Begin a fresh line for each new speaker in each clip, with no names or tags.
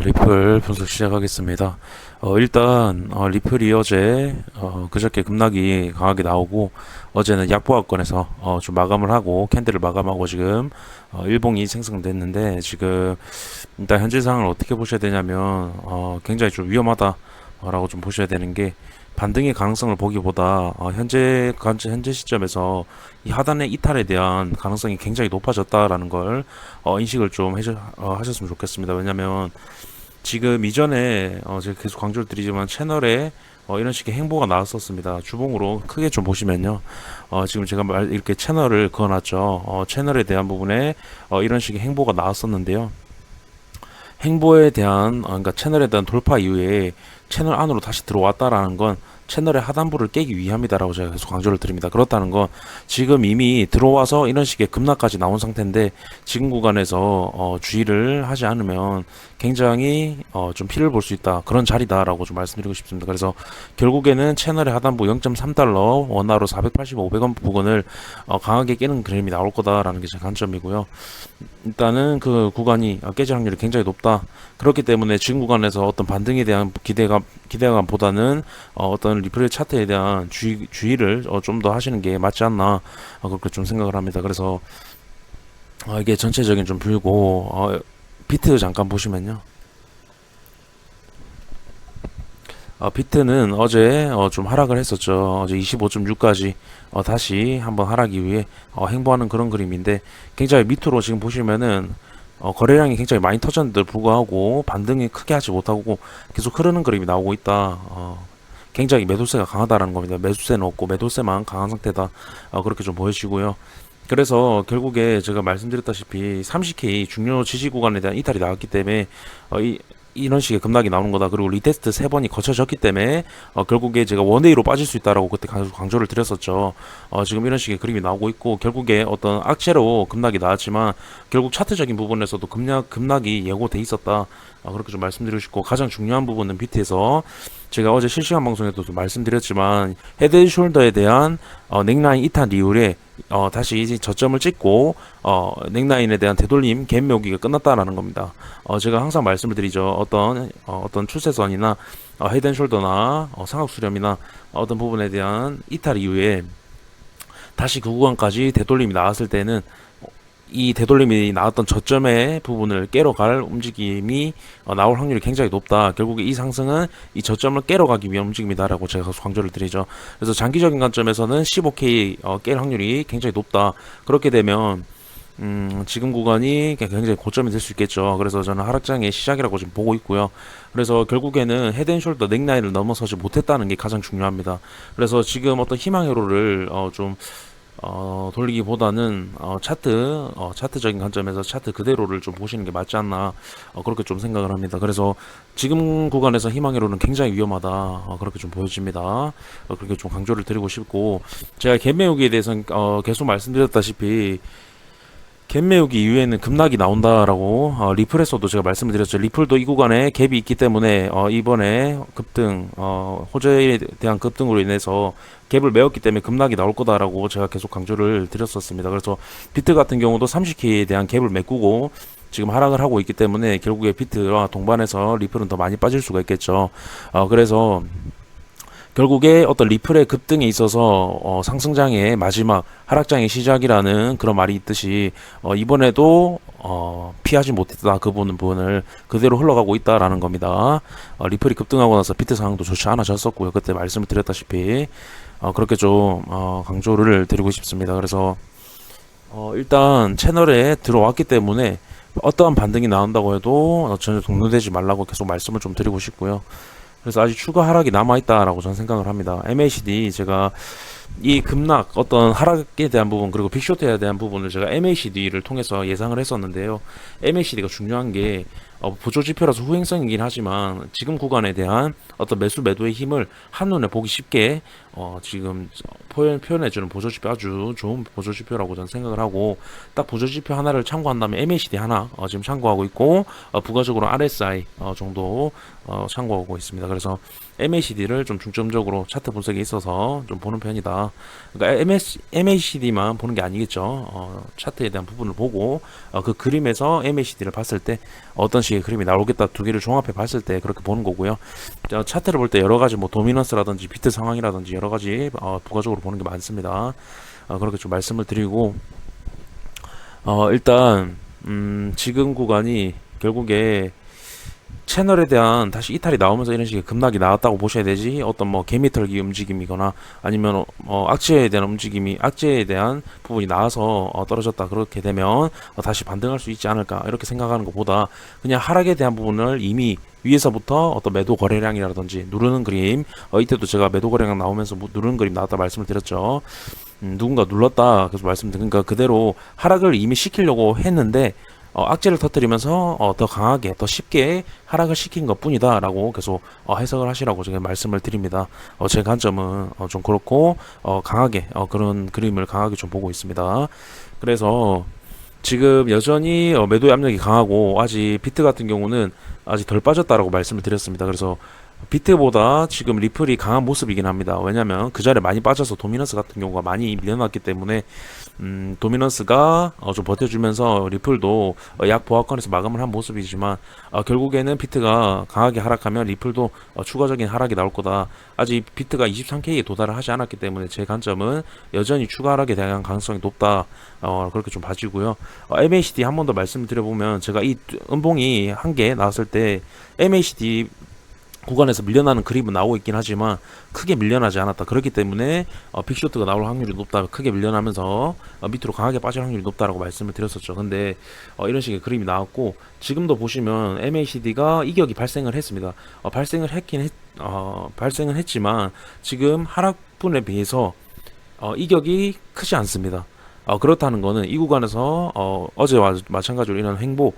리플 분석 시작하겠습니다. 일단 리플이 어제 그저께 급락이 강하게 나오고 어제는 약보합권에서 좀 마감을 하고 캔들을 마감하고 지금 일봉이 생성됐는데 지금 일단 현재 상황을 어떻게 보셔야 되냐면 굉장히 좀 위험하다라고 좀 보셔야 되는 게 반등의 가능성을 보기보다 현재 시점에서 이 하단의 이탈에 대한 가능성이 굉장히 높아졌다라는 걸 인식을 좀 하셨으면 좋겠습니다. 왜냐면 지금 이전에 제가 계속 강조를 드리지만 채널에 이런 식의 행보가 나왔었습니다. 주봉으로 크게 좀 보시면요. 지금 제가 이렇게 채널을 그어놨죠. 채널에 대한 부분에 이런 식의 행보가 나왔었는데요. 행보에 대한 그러니까 채널에 대한 돌파 이후에 채널 안으로 다시 들어왔다라는 건 채널의 하단부를 깨기 위함이다라고 제가 계속 강조를 드립니다. 그렇다는 건 지금 이미 들어와서 이런 식의 급락까지 나온 상태인데 지금 구간에서 주의를 하지 않으면 굉장히 좀 피를 볼 수 있다, 그런 자리다라고 좀 말씀드리고 싶습니다. 그래서 결국에는 채널의 하단부 0.3달러 원화로 485, 500원 부근을 강하게 깨는 그림이 나올 거다라는 게 제 관점이고요. 일단은 그 구간이 깨질 확률이 굉장히 높다. 그렇기 때문에 지금 구간에서 어떤 반등에 대한 기대감보다는 어떤 리플의 차트에 대한 주의를 좀 더 하시는 게 맞지 않나, 그렇게 좀 생각을 합니다. 그래서 이게 전체적인 좀 뷰고 비트 잠깐 보시면요. 비트는 어제 좀 하락을 했었죠. 어제 25.6까지 다시 한번 하락 이후에 행보하는 그런 그림인데 굉장히 밑으로 지금 보시면은 거래량이 굉장히 많이 터졌는데도 불구하고 반등이 크게 하지 못하고 계속 흐르는 그림이 나오고 있다. 굉장히 매도세가 강하다라는 겁니다. 매수세는 없고 매도세만 강한 상태다. 그렇게 좀 보여지고요. 그래서 결국에 제가 말씀드렸다시피 30K 중요 지지 구간에 대한 이탈이 나왔기 때문에 이런 식의 급락이 나오는 거다. 그리고 리테스트 3번이 거쳐졌기 때문에 결국에 제가 원웨이로 빠질 수 있다라고 그때 강조를 드렸었죠. 지금 이런 식의 그림이 나오고 있고 결국에 어떤 악재로 급락이 나왔지만 결국 차트적인 부분에서도 급락이 예고돼 있었다. 그렇게 좀 말씀드리고 싶고, 가장 중요한 부분은 비트에서 제가 어제 실시간 방송에도 좀 말씀드렸지만 헤드앤숄더에 대한 넥라인 이탈 이후에 다시 이제 저점을 찍고 넥라인에 대한 되돌림 갭 묘기가 끝났다라는 겁니다. 제가 항상 말씀을 드리죠. 어떤 추세선이나 헤드앤숄더나 상악 수렴이나 어떤 부분에 대한 이탈 이후에 다시 그 구간까지 되돌림이 나왔을 때는 이 되돌림이 나왔던 저점의 부분을 깨러 갈 움직임이 나올 확률이 굉장히 높다. 결국에 이 상승은 이 저점을 깨러 가기 위한 움직임이다라고 제가 강조를 드리죠. 그래서 장기적인 관점에서는 15K 깰 확률이 굉장히 높다. 그렇게 되면 지금 구간이 굉장히 고점이 될 수 있겠죠. 그래서 저는 하락장의 시작이라고 지금 보고 있고요. 그래서 결국에는 헤드앤숄더 넥라인을 넘어서지 못했다는 게 가장 중요합니다. 그래서 지금 어떤 희망 회로를 좀 돌리기보다는 차트적인 관점에서 차트 그대로를 좀 보시는 게 맞지 않나, 그렇게 좀 생각을 합니다. 그래서 지금 구간에서 희망회로는 굉장히 위험하다, 그렇게 좀 보여집니다. 그렇게 좀 강조를 드리고 싶고, 제가 갭 메우기에 대해서는 계속 말씀드렸다시피 갭 메우기 이후에는 급락이 나온다라고 리플에서도 제가 말씀을 드렸죠. 리플도 이 구간에 갭이 있기 때문에 이번에 급등, 호재에 대한 급등으로 인해서 갭을 메웠기 때문에 급락이 나올 거다라고 제가 계속 강조를 드렸었습니다. 그래서 비트 같은 경우도 30K에 대한 갭을 메꾸고 지금 하락을 하고 있기 때문에 결국에 비트와 동반해서 리플은 더 많이 빠질 수가 있겠죠. 그래서 결국에 어떤 리플의 급등에 있어서 상승장의 마지막, 하락장의 시작이라는 그런 말이 있듯이 이번에도 피하지 못했다, 그 부분을 그대로 흘러가고 있다라는 겁니다. 리플이 급등하고 나서 비트 상황도 좋지 않아졌었고요. 그때 말씀을 드렸다시피 그렇게 좀 강조를 드리고 싶습니다. 그래서 일단 채널에 들어왔기 때문에 어떠한 반등이 나온다고 해도 전혀 동요되지 말라고 계속 말씀을 좀 드리고 싶고요. 그래서 아직 추가 하락이 남아있다라고 저는 생각을 합니다. MACD, 제가 이 급락, 어떤 하락에 대한 부분, 그리고 빅쇼트에 대한 부분을 제가 MACD를 통해서 예상을 했었는데요. MACD가 중요한 게 보조지표라서 후행성이긴 하지만 지금 구간에 대한 어떤 매도의 힘을 한눈에 보기 쉽게 지금 표현해주는 보조지표, 아주 좋은 보조지표라고 저는 생각을 하고, 딱 보조지표 하나를 참고한다면 MACD 하나 지금 참고하고 있고, 부가적으로 RSI 정도 참고하고 있습니다. 그래서 MACD를 좀 중점적으로 차트 분석에 있어서 좀 보는 편이다, 있다. 그러니까 MACD만 보는 게 아니겠죠. 차트에 대한 부분을 보고 그 그림에서 MACD를 봤을 때 어떤 식의 그림이 나오겠다 두 개를 종합해 봤을 때 그렇게 보는 거고요. 차트를 볼 때 여러 가지 뭐 도미넌스라든지 비트 상황이라든지 여러 가지 부가적으로 보는 게 많습니다. 그렇게 좀 말씀을 드리고 일단 지금 구간이 결국에 채널에 대한 다시 이탈이 나오면서 이런 식의 급락이 나왔다고 보셔야 되지, 어떤 뭐 개미털기 움직임이거나 아니면 악재에 대한 움직임이, 악재에 대한 부분이 나와서 떨어졌다 그렇게 되면 다시 반등할 수 있지 않을까 이렇게 생각하는 것보다 그냥 하락에 대한 부분을 이미 위에서부터 어떤 매도 거래량이라든지 누르는 그림, 이때도 제가 매도 거래량 나오면서 누르는 그림 나왔다 말씀을 드렸죠. 누군가 눌렀다 그래서 말씀드리니까 그대로 하락을 이미 시키려고 했는데 악재를 터뜨리면서 더 강하게 더 쉽게 하락을 시킨 것 뿐이다 라고 계속 해석을 하시라고 제가 말씀을 드립니다. 제 관점은 좀 그렇고 강하게 그런 그림을 강하게 좀 보고 있습니다. 그래서 지금 여전히 매도의 압력이 강하고 아직 비트 같은 경우는 아직 덜 빠졌다라고 말씀을 드렸습니다. 그래서 비트보다 지금 리플이 강한 모습이긴 합니다. 왜냐면 그 자리에 많이 빠져서 도미넌스 같은 경우가 많이 밀려났기 때문에 도미넌스가 좀 버텨주면서 리플도 약 보합권에서 마감을 한 모습이지만 결국에는 비트가 강하게 하락하면 리플도 추가적인 하락이 나올 거다. 아직 비트가 23K에 도달을 하지 않았기 때문에 제 관점은 여전히 추가 하락에 대한 가능성이 높다. 그렇게 좀 봐지고요. MACD 한 번 더 말씀을 드려보면 제가 이 음봉이 한 개 나왔을 때 MACD 구간에서 밀려나는 그림은 나오고 있긴 하지만 크게 밀려나지 않았다. 그렇기 때문에 빅쇼트가 나올 확률이 높다. 크게 밀려나면서 밑으로 강하게 빠질 확률이 높다라고 말씀을 드렸었죠. 근데 이런 식의 그림이 나왔고 지금도 보시면 MACD가 이격이 발생을 했습니다. 발생을 했지만 지금 하락분에 비해서 이격이 크지 않습니다. 그렇다는 거는 이 구간에서 어제와 마찬가지로 이런 횡보,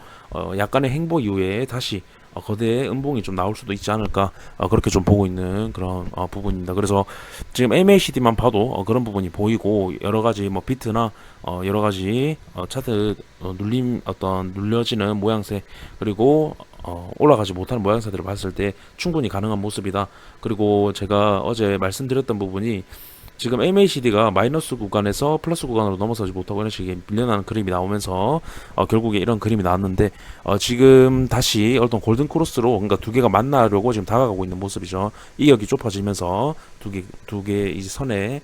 약간의 횡보 이후에 다시 거대의 음봉이 좀 나올 수도 있지 않을까 그렇게 좀 보고 있는 그런 부분입니다. 그래서 지금 MACD만 봐도 그런 부분이 보이고 여러 가지 뭐 비트나 여러 가지 차트 눌림 어떤 눌려지는 모양새 그리고 올라가지 못하는 모양새들을 봤을 때 충분히 가능한 모습이다. 그리고 제가 어제 말씀드렸던 부분이 지금 MACD가 마이너스 구간에서 플러스 구간으로 넘어서지 못하고 이런 식의 밀려나는 그림이 나오면서 결국에 이런 그림이 나왔는데 지금 다시 어떤 골든 크로스로 그러니까 두 개가 만나려고 지금 다가가고 있는 모습이죠. 이격이 좁아지면서 두 개 이제 선에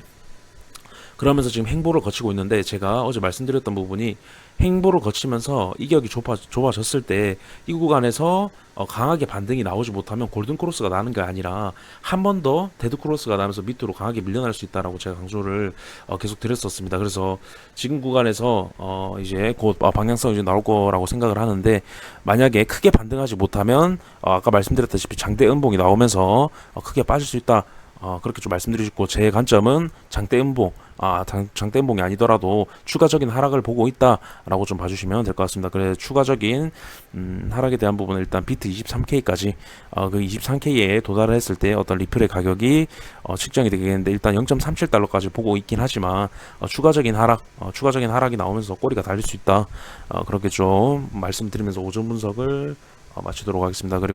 그러면서 지금 횡보를 거치고 있는데 제가 어제 말씀드렸던 부분이 횡보를 거치면서 이격이 좁아졌을 때 이 구간에서 강하게 반등이 나오지 못하면 골든 크로스가 나는 게 아니라 한 번 더 데드 크로스가 나면서 밑으로 강하게 밀려날 수 있다라고 제가 강조를 계속 드렸었습니다. 그래서 지금 구간에서 이제 곧 방향성이 나올 거라고 생각을 하는데 만약에 크게 반등하지 못하면 아까 말씀드렸다시피 장대 음봉이 나오면서 크게 빠질 수 있다. 그렇게 좀 말씀드리고 제 관점은 장대 음봉, 장대 음봉이 아니더라도 추가적인 하락을 보고 있다라고 좀 봐주시면 될 것 같습니다. 그래서 추가적인 하락에 대한 부분은 일단 비트 23K까지 그 23K에 도달을 했을 때 어떤 리플의 가격이 측정이 되겠는데 일단 0.37달러까지 보고 있긴 하지만 추가적인 하락이 나오면서 꼬리가 달릴 수 있다. 그렇게 좀 말씀드리면서 오전 분석을 마치도록 하겠습니다. 그리고